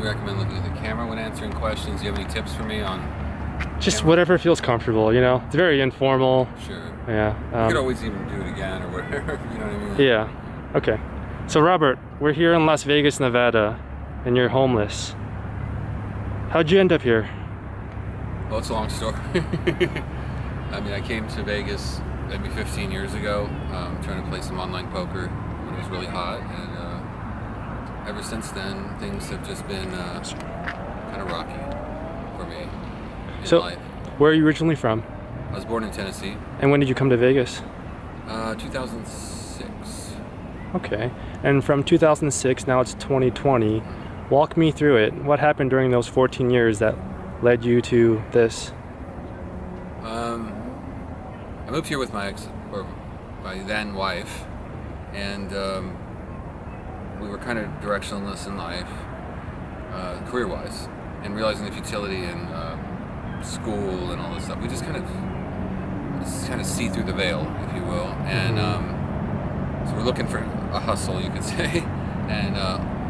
you recommend looking at the camera when answering questions? Do you have any tips for me on Just camera? whatever feels comfortable, you know? It's very informal. Sure. Yeah. You could always even do it again or whatever, you know what I mean? Yeah. Okay. So Robert, we're here in Las Vegas, Nevada, and you're homeless. How'd you end up here? Well, it's a long story. I mean, I came to Vegas maybe 15 years ago, trying to play some online poker when it was really hot, and ever since then, things have just been kind of rocky for me in life. Where are you originally from? I was born in Tennessee. And when did you come to Vegas? 2006. Okay. And from 2006, now it's 2020. Walk me through it. What happened during those 14 years that led you to this? I moved here with my then wife, and we were kind of directionless in life, career-wise, and realizing the futility in school and all this stuff. We just kind of see through the veil, if you will, and so we're looking for a hustle, you could say, and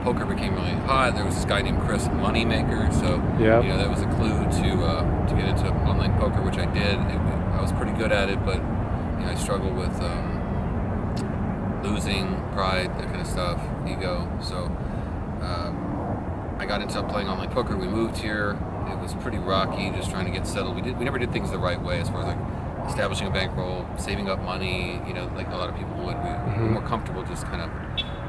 poker became really hot. There was this guy named Chris, Moneymaker, so Yep. you know, that was a clue to get into online poker, which I did. I was pretty good at it, but you know, I struggled with losing, pride, that kind of stuff, ego. So I got into playing online poker. We moved here. It was pretty rocky, just trying to get settled. We never did things the right way, as far as like establishing a bankroll, saving up money. You know, like a lot of people would. We were more comfortable, just kind of,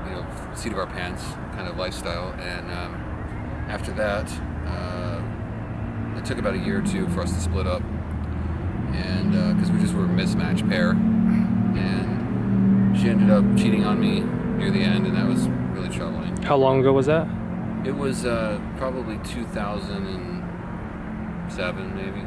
you know, seat of our pants kind of lifestyle. And after that, it took about a year or two for us to split up, and because we just were a mismatched pair, and she ended up cheating on me near the end, and that was really troubling. How long ago was that? It was probably 2007, maybe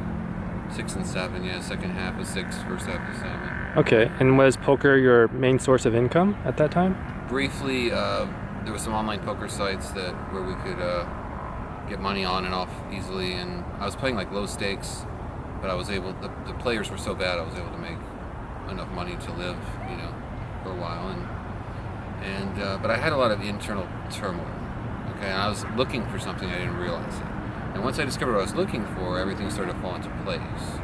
6 and 7. Yeah, second half of 6, first half of 7. Okay. And was poker your main source of income at that time? Briefly, there were some online poker sites where we could get money on and off easily, and I was playing like low stakes, but I was able. The players were so bad, I was able to make enough money to live, you know, for a while, but I had a lot of internal turmoil. Okay, and I was looking for something, I didn't realize it. And once I discovered what I was looking for, everything started to fall into place.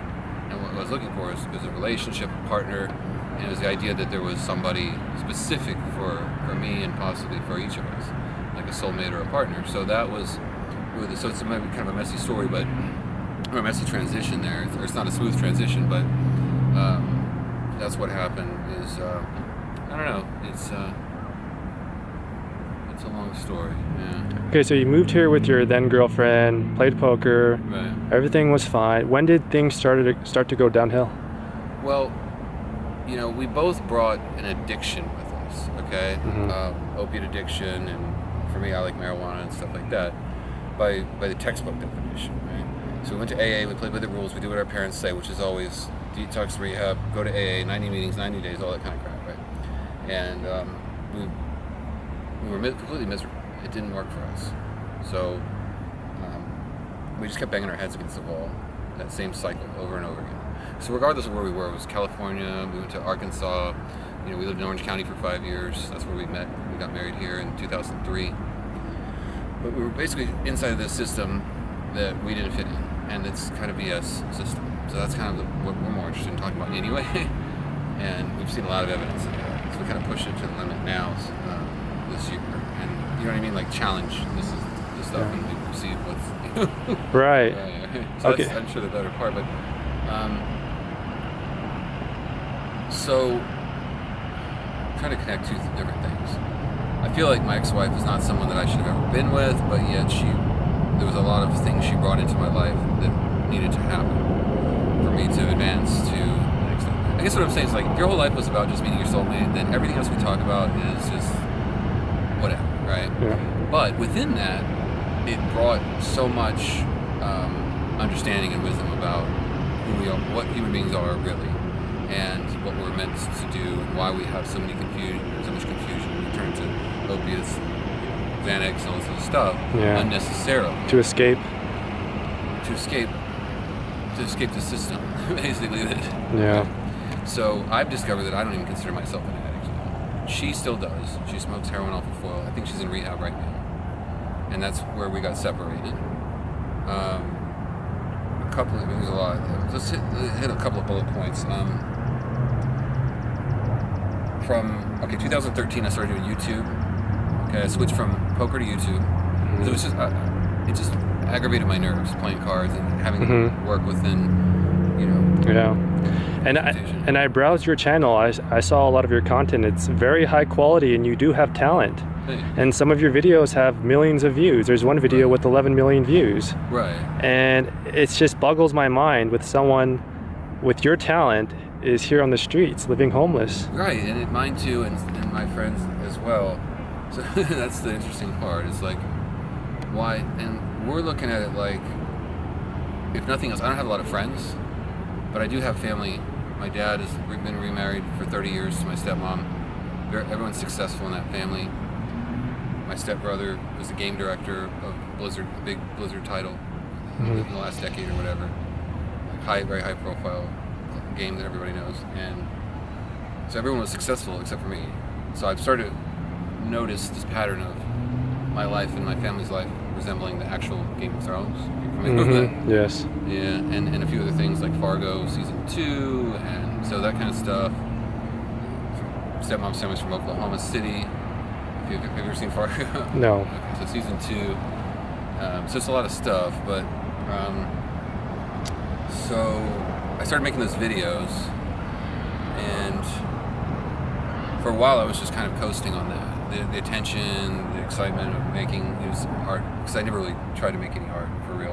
And what I was looking for was a relationship, a partner, and it was the idea that there was somebody specific for me and possibly for each of us, like a soulmate or a partner. So that was really, so it's maybe kind of a messy story, but or a messy transition there. Or it's not a smooth transition, but that's what happened. Is I don't know. It's a long story. Yeah. Okay, so you moved here with your then girlfriend, played poker, Right. everything was fine. When did things start to go downhill? Well, you know, we both brought an addiction with us, okay? Opiate addiction, and for me, I like marijuana and stuff like that, by the textbook definition, right? So we went to AA, we played by the rules, we do what our parents say, which is always detox, rehab, go to AA, 90 meetings, 90 days, all that kind of crap, right? And we were completely miserable. It didn't work for us. So we just kept banging our heads against the wall, that same cycle over and over again. So regardless of where we were, it was California, we went to Arkansas, you know, we lived in Orange County for 5 years. That's where we met. We got married here in 2003. But we were basically inside of this system that we didn't fit in, and it's kind of BS system. So that's kind of what we're more interested in talking about anyway. And we've seen a lot of evidence of that. So we kind of pushed it to the limit now this year. And you know what I mean? Like challenge this stuff, and we see what's Right. So Okay. that's, I'm sure, the better part. But so I'm trying to connect two different things. I feel like my ex-wife is not someone that I should have ever been with, but yet there was a lot of things she brought into my life that needed to happen for me to advance to the next step. I guess what I'm saying is, like, if your whole life was about just meeting your soulmate, then everything else we talk about is just whatever, right? Yeah. But within that, it brought so much understanding and wisdom about who we are, what human beings are really, and what we're meant to do, and why we have so much confusion. We turn to opiates, Xanax, and all this other stuff unnecessarily To escape. to escape the system, basically. Yeah. So I've discovered that I don't even consider myself an addict. She still does. She smokes heroin off of foil. I think she's in rehab right now. and that's where we got separated. There's a lot. Let's hit a couple of bullet points. From 2013, I started doing YouTube. Okay, I switched from poker to YouTube. It was just it just aggravated my nerves playing cards and having to work within, Yeah. And I browsed your channel. I saw a lot of your content. It's very high quality, and you do have talent. Hey. And some of your videos have millions of views. There's one video with 11 million views. Right. And it just boggles my mind with someone with your talent is here on the streets living homeless. Right, and mine too, and my friends as well. So that's the interesting part. It's like, why? And we're looking at it like, if nothing else, I don't have a lot of friends, but I do have family. My dad has been remarried for 30 years to my stepmom. Everyone's successful in that family. My stepbrother was the game director of Blizzard, the big Blizzard title in the last decade or whatever. Very high profile game that everybody knows. And so everyone was successful except for me. So I've started to notice this pattern of my life and my family's life resembling the actual Game of Thrones. You're familiar with that? Yes. Yeah, and a few other things like Fargo season 2, and so that kind of stuff. Stepmom's family's from Oklahoma City. Have you ever seen Fargo? No. Okay, so season 2. So it's a lot of stuff, but so I started making those videos, and for a while I was just kind of coasting on that. The attention, the excitement of making art, because I never really tried to make any art for real.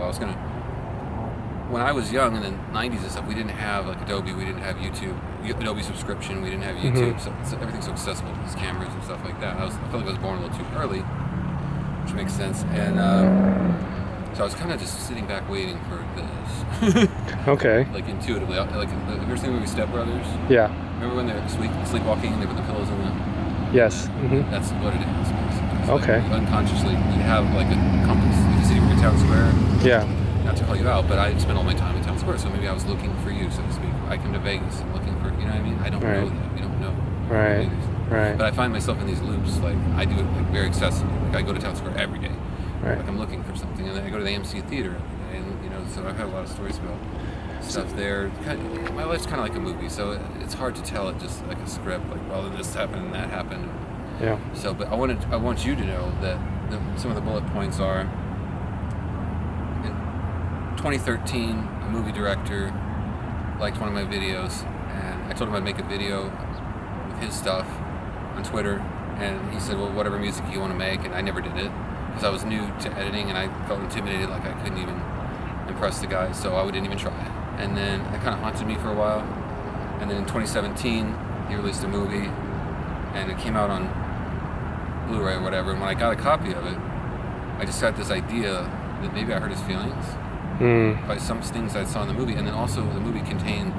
When I was young in the 90s and stuff, we didn't have like Adobe, we didn't have YouTube, Adobe subscription, we didn't have YouTube, so everything's so accessible with these cameras and stuff like that. I felt like I was born a little too early, which makes sense, and so I was kind of just sitting back waiting for this. Okay. Like intuitively, have you ever seen the movie Step Brothers? Yeah. Remember when they're sleepwalking and they put the pillows in the... Yes. That's what it is. It's Okay. Like unconsciously, you have like a compass. You see in Town Square. Yeah. Not to call you out, but I spent all my time in Town Square, so maybe I was looking for you, so to speak. I come to Vegas and looking for, you know what I mean? I don't know that. We don't know. Right. Right. But I find myself in these loops, like I do it like very excessively. Like I go to Town Square every day. Right. Like I'm looking for something, and then I go to the AMC theater every day, and so I've had a lot of stories about stuff there. My life's kind of like a movie, so it's hard to tell it just like a script. Like, well, this happened and that happened. Yeah. So, but I want you to know that some of the bullet points are: in 2013, a movie director liked one of my videos, and I told him I'd make a video with his stuff on Twitter, and he said, "Well, whatever music you want to make," and I never did it because I was new to editing and I felt intimidated, like I couldn't even impress the guy, so I didn't even try. And then that kind of haunted me for a while. And then in 2017, he released a movie, and it came out on Blu-ray or whatever. And when I got a copy of it, I just had this idea that maybe I hurt his feelings by some things I saw in the movie. And then also the movie contained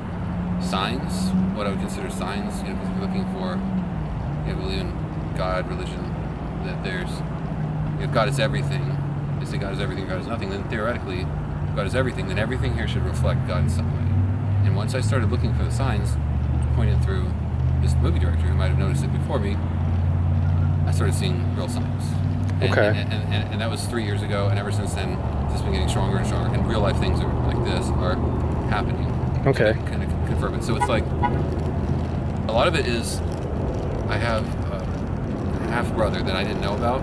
signs, what I would consider signs, because if you're looking for, you believe in God, religion, that if God is everything, they say God is everything, God is nothing, then theoretically, if God is everything, then everything here should reflect God in some way. And once I started looking for the signs, pointed through this movie director who might have noticed it before me, I started seeing real signs. And that was 3 years ago, and ever since then, it's been getting stronger and stronger, and real life things like this are happening. Okay. Kind of confirm it. So it's like, a lot of it is, I have a half brother that I didn't know about,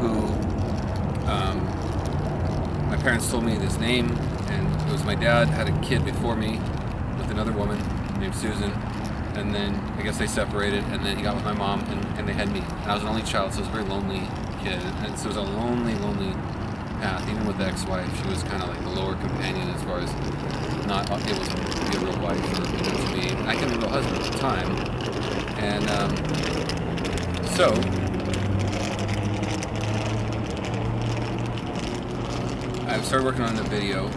who my parents told me his name, and it was my dad had a kid before me with another woman named Susan, and then I guess they separated, and then he got with my mom, and they had me. And I was an only child, so I was a very lonely kid, and so it was a lonely path. Even with the ex-wife, she was kind of like the lower companion as far as not able to be a real wife or to me. And I couldn't be a husband at the time, and so I started working on the video.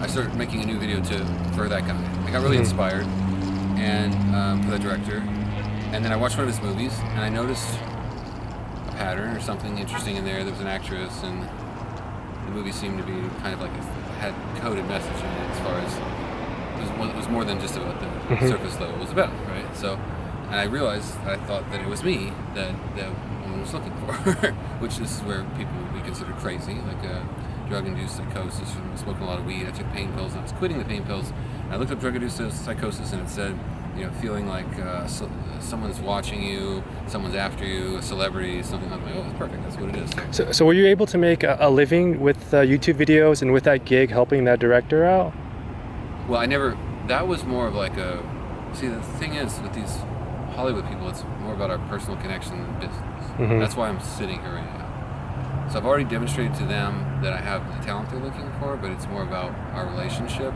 I started making a new video for that guy. I got really inspired, and for that director. And then I watched one of his movies, and I noticed a pattern or something interesting in there. There was an actress, and the movie seemed to be kind of like had coded message in it as far as it was more than just about the surface level. It was about, right? So And I realized, I thought that it was me that the woman was looking for, which this is where people would be considered crazy, like a drug-induced psychosis from smoking a lot of weed. I took pain pills, and I was quitting the pain pills. And I looked up drug-induced psychosis, and it said, feeling like someone's watching you, someone's after you, a celebrity, something. I'm like, oh, it's perfect. That's what it is. So were you able to make a living with YouTube videos and with that gig helping that director out? Well, that was more of like see, the thing is with these Hollywood people, it's more about our personal connection than business. Mm-hmm. That's why I'm sitting here right now. So I've already demonstrated to them that I have the talent they're looking for, but it's more about our relationship.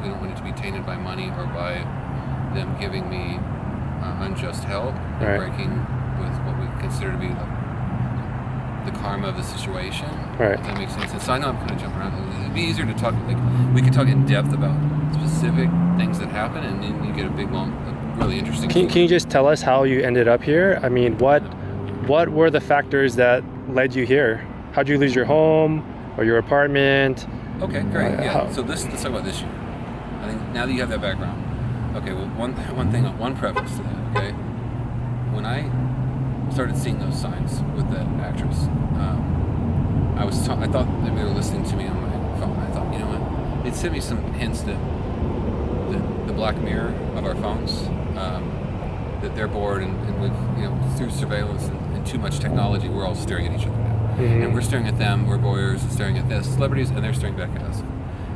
We don't want it to be tainted by money or by them giving me unjust help and right. breaking with what we consider to be the karma of the situation. Right. If that makes sense. And so I know I'm kind of jumping around. It'd be easier to talk, we could talk in depth about specific things that happen, and then you get a really interesting. Can you just tell us how you ended up here? I mean, what were the factors that led you here? How'd you lose your home or your apartment? Okay, great. So let's talk about this year. I think now that you have that background. Okay, well, one preface to that. Okay, when I started seeing those signs with that actress, I thought that they were listening to me on my phone. I thought, you know what? It sent me some hints that the black mirror of our phones, that they're bored, and we've, through surveillance and too much technology, we're all staring at each other now. Mm-hmm. And we're staring at them, we're voyeurs, staring at the celebrities, and they're staring back at us.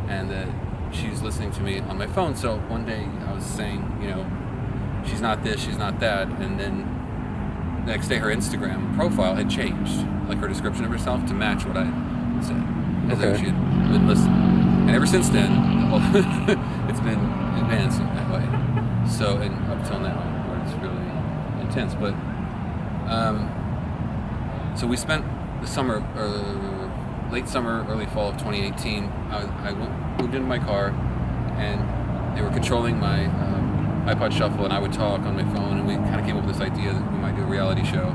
And that she's listening to me on my phone. So one day I was saying, she's not this, she's not that, and then the next day her Instagram profile had changed, like her description of herself, to match what I said, as though she had been listening. And ever since then, it's been advancing that way. So, and up till now, where it's really intense. But so we spent the summer, late summer, early fall of 2018. I moved into my car, and they were controlling my iPod Shuffle, and I would talk on my phone, and we kind of came up with this idea that we might do a reality show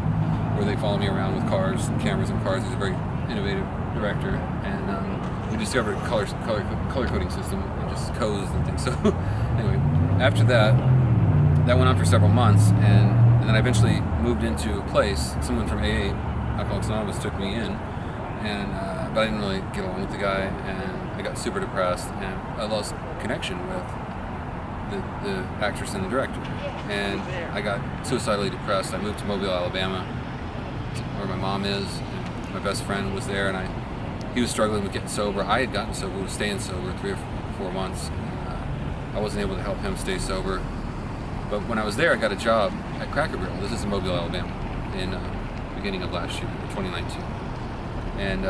where they follow me around with cars and cameras and cars. He's a very innovative director, and we discovered a color coding system and just codes and things. So anyway, after that went on for several months, and then I eventually moved into a place. Someone from AA, Alcoholics Anonymous, took me in, and but I didn't really get along with the guy, and I got super depressed, and I lost connection with the actress and the director, and I got suicidally depressed. I moved to Mobile, Alabama, where my mom is, and my best friend was there, and he was struggling with getting sober. I had gotten sober, was staying sober 3 or 4 months, and I wasn't able to help him stay sober. But when I was there, I got a job at Cracker Barrel. This is in Mobile, Alabama, in the beginning of last year, 2019, and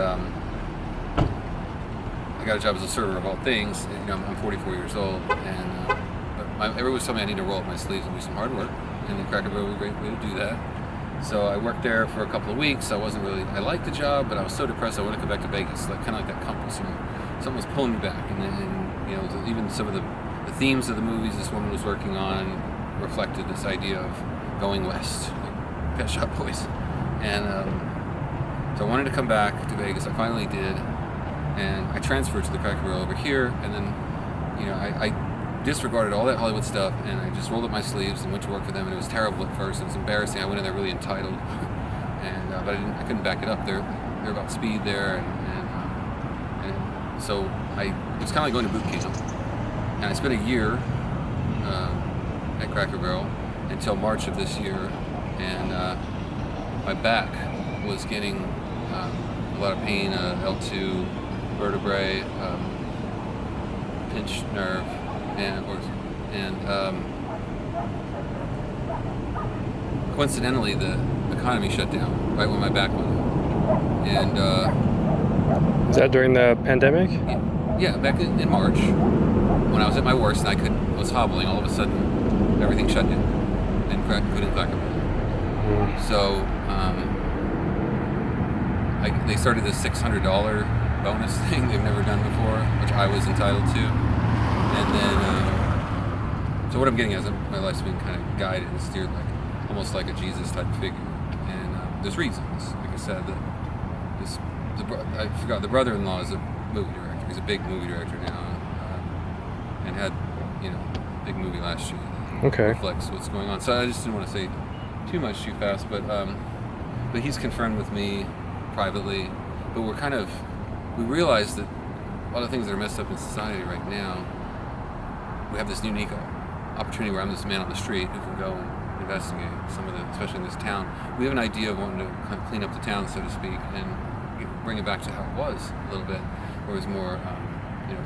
I got a job as a server of all things. I'm 44 years old, and everyone was telling me I need to roll up my sleeves and do some hard work, and the Cracker Barrel was a great way to do that. So I worked there for a couple of weeks. I liked the job, but I was so depressed I wanted to come back to Vegas, kind of like that compass. Something was pulling me back, and even some of the themes of the movies this woman was working on reflected this idea of going west, like Pet Shop Boys. And so I wanted to come back to Vegas. I finally did, and I transferred to the Cracker Barrel over here, and then I disregarded all that Hollywood stuff, and I just rolled up my sleeves and went to work for them. And it was terrible at first. It was embarrassing. I went in there really entitled, and but I couldn't back it up. They're about speed there, and so it was kind of like going to boot camp. And I spent a year at Cracker Barrel until March of this year, and my back was getting a lot of pain, L2 vertebrae, pinched nerve. And coincidentally, the economy shut down right when my back went up. And was that during the pandemic? Yeah, back in March, when I was at my worst and I was hobbling. All of a sudden, everything shut down, and couldn't crack up. So they started this $600 bonus thing they've never done before, which I was entitled to. And then, so what I'm getting at is my life's been kind of guided and steered almost like a Jesus type figure. And there's reasons, like I said, I forgot, the brother-in-law is a movie director. He's a big movie director now, and had, a big movie last year. Okay. reflects what's going on. So I just didn't want to say too much too fast, but he's confirmed with me privately. But we realize that a lot of things that are messed up in society right now, we have this unique opportunity where I'm this man on the street who can go and investigate some of the, especially in this town. We have an idea of wanting to kind of clean up the town, so to speak, and bring it back to how it was a little bit, where it was more,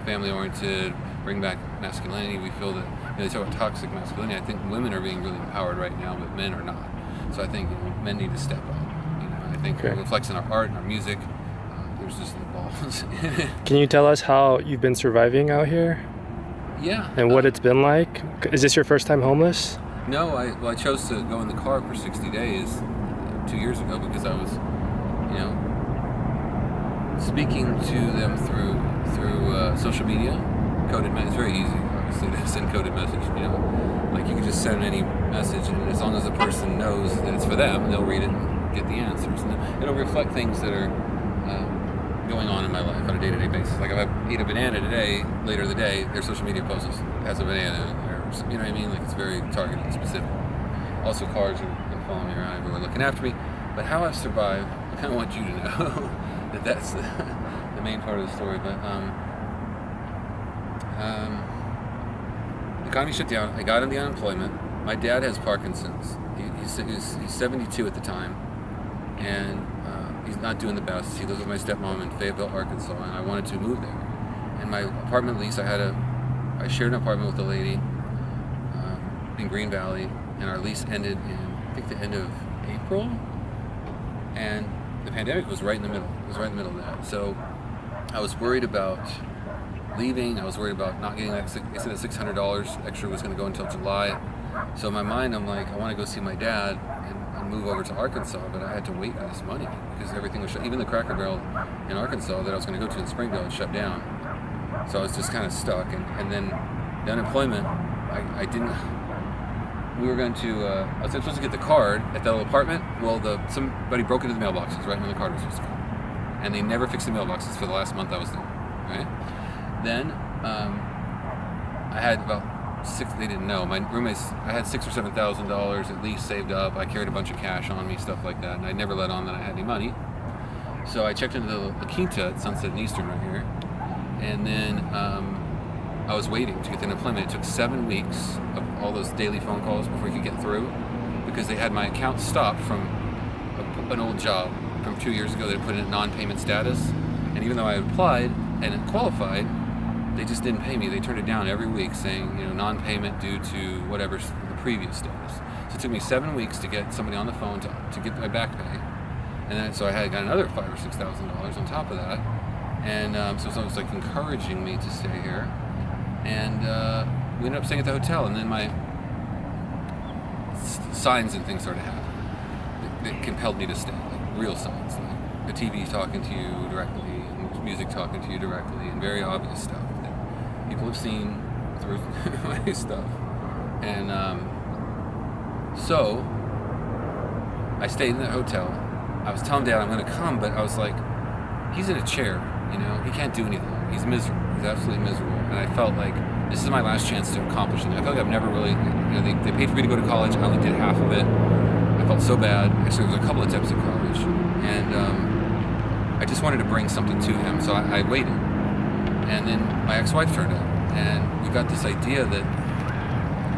family oriented, bring back masculinity. We feel that, they talk about toxic masculinity. I think women are being really empowered right now, but men are not. So I think men need to step up. I think it reflects in our art and our music. There's just no balls. Can you tell us how you've been surviving out here? Yeah. And what it's been like? Is this your first time homeless? No, I chose to go in the car for 60 days 2 years ago because I was, speaking to them through social media, coded message. It's very easy, obviously, to send coded message. Like you can just send any message, and as long as the person knows that it's for them, they'll read it and get the answers. And it'll reflect things that are going on in my life on a day-to-day basis. Like if I eat a banana today, later in the day, their social media post has a banana in there. You know what I mean? Like it's very targeted and specific. Also, cars are following me around everywhere, looking after me. But how I've survived, I kind of want you to know that's the main part of the story. But the economy shut down. I got him the unemployment. My dad has Parkinson's. He's 72 at the time, and he's not doing the best. He lives with my stepmom in Fayetteville, Arkansas, and I wanted to move there. And my apartment lease, I shared an apartment with a lady in Green Valley, and our lease ended in, I think, the end of April, and the pandemic was right in the middle. It was right in the middle of that. So I was worried about leaving. I was worried about not getting that. They said that $600 extra was going to go until July. So in my mind, I'm like, I want to go see my dad and move over to Arkansas, but I had to wait for this money because everything was shut. Even the Cracker Barrel in Arkansas that I was going to go to in Springdale had shut down. So I was just kind of stuck. And then the unemployment, I didn't. We were going to. I was supposed to get the card at that little apartment. Well, somebody broke into the mailboxes right when the card was supposed to come, and they never fixed the mailboxes for the last month I was there. Right. Then I had about six. They didn't know. My roommates. I had $6,000 or $7,000 at least saved up. I carried a bunch of cash on me, stuff like that, and I never let on that I had any money. So I checked into the La Quinta at Sunset and Eastern right here, and then I was waiting to get the unemployment. It took 7 weeks of all those daily phone calls before you could get through, because they had my account stopped from an old job from 2 years ago. They put it in non-payment status, and even though I had applied and it qualified, they just didn't pay me. They turned it down every week, saying non-payment due to whatever the previous status. So it took me 7 weeks to get somebody on the phone to get my back pay, and then so I had got another $5,000 or $6,000 on top of that, and so someone was like encouraging me to stay here, and we ended up staying at the hotel, and then my signs and things started happening that compelled me to stay, like real signs, like the TV talking to you directly, and music talking to you directly, and very obvious stuff that people have seen through my stuff. And so I stayed in the hotel. I was telling Dad I'm going to come, but I was like, he's in a chair, he can't do anything. He's miserable. He's absolutely miserable. And I felt like this is my last chance to accomplish something. I felt like I've never really, they paid for me to go to college. I only did half of it. I felt so bad. Actually, there was a couple attempts at college. And I just wanted to bring something to him. So I waited. And then my ex-wife turned up. And we got this idea that,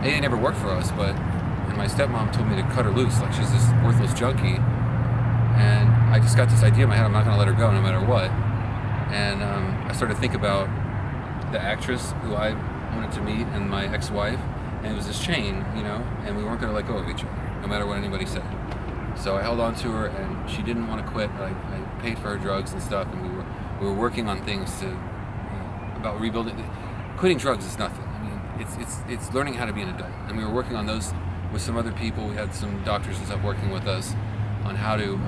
it never worked for us, and my stepmom told me to cut her loose, like she's this worthless junkie. And I just got this idea in my head, I'm not going to let her go no matter what. And I started to think about the actress who I wanted to meet and my ex-wife, and it was this chain, and we weren't going to let go of each other, no matter what anybody said. So I held on to her, and she didn't want to quit. I paid for her drugs and stuff, and we were working on things about rebuilding. Quitting drugs is nothing. I mean, it's learning how to be an adult, and we were working on those with some other people. We had some doctors and stuff working with us on how to,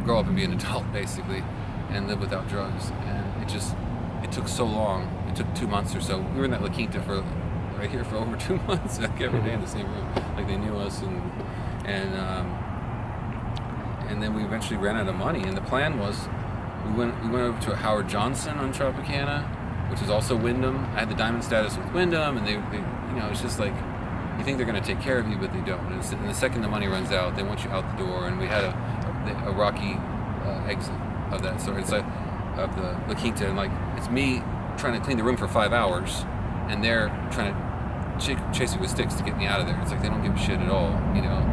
grow up and be an adult, basically, and live without drugs. And it took so long. It took 2 months or so. We were in that La Quinta right here for over 2 months, like every day in the same room, like they knew us, and then we eventually ran out of money. And the plan was, we went over to a Howard Johnson on Tropicana, which is also Wyndham. I had the diamond status with Wyndham, and they it's just like you think they're going to take care of you, but they don't. And the second the money runs out, they want you out the door. And we had a rocky exit of that sort. It's like of the La Quinta, and like it's me trying to clean the room for 5 hours, and they're trying to chase me with sticks to get me out of there. It's like they don't give a shit at all,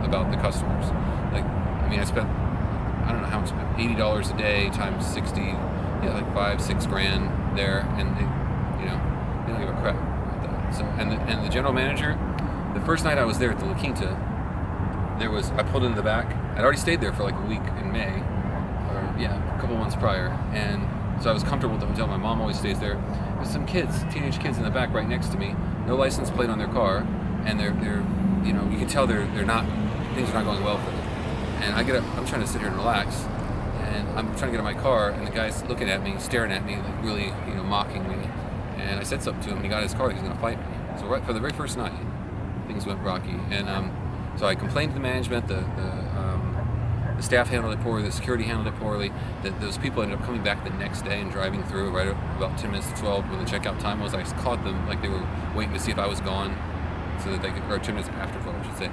about the customers. Like, I mean, I spent, I don't know how much, $80 a day times 60, like $5-6 grand there, and they don't give a crap about that. So, and the general manager, the first night I was there at the La Quinta, I pulled into the back. I'd already stayed there for like a week in May, a couple months prior, and so I was comfortable at the hotel. My mom always stays there. There's some kids, teenage kids in the back right next to me, no license plate on their car, and they're you can tell they're not, things are not going well for them. And I get up, I'm trying to sit here and relax, and I'm trying to get in my car, and the guy's looking at me, staring at me, like really, mocking me. And I said something to him, and he got in his car, he was gonna fight me. So right for the very first night, things went rocky. And so I complained to the management, the staff handled it poorly, the security handled it poorly. Those people ended up coming back the next day and driving through right about 10 minutes to 12 when the checkout time was. I caught them like they were waiting to see if I was gone, so that they could, or 10 minutes after 12, I should say,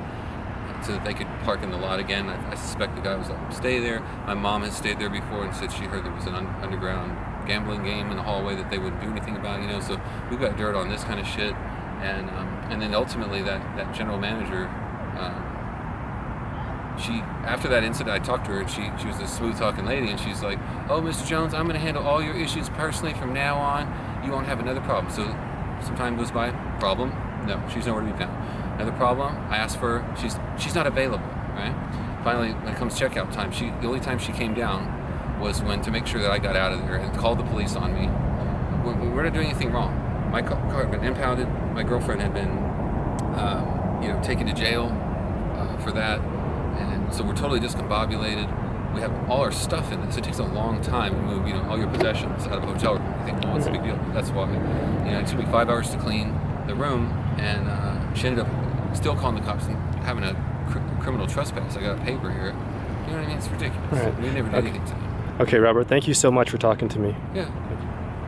so that they could park in the lot again. I suspect the guy was like, stay there. My mom had stayed there before and said she heard there was an underground gambling game in the hallway that they wouldn't do anything about, so we got dirt on this kind of shit. And then ultimately that general manager, after that incident, I talked to her, and she was a smooth talking lady, and she's like, oh, Mr. Jones, I'm going to handle all your issues personally from now on. You won't have another problem. So some time goes by. Problem? No, she's nowhere to be found. Another problem? I asked for her. She's not available, right? Finally, when it comes checkout time, the only time she came down was to make sure that I got out of there, and called the police on me. We're not doing anything wrong. My car had been impounded. My girlfriend had been, taken to jail for that. And so we're totally discombobulated. We have all our stuff in this. It takes a long time to move, all your possessions out of a hotel room. You think, what's the big deal? That's why. It took me 5 hours to clean the room, and she ended up still calling the cops and having a criminal trespass. I got a paper here. You know what I mean? It's ridiculous. Right. We never did anything to them. Okay, Robert, thank you so much for talking to me. Yeah.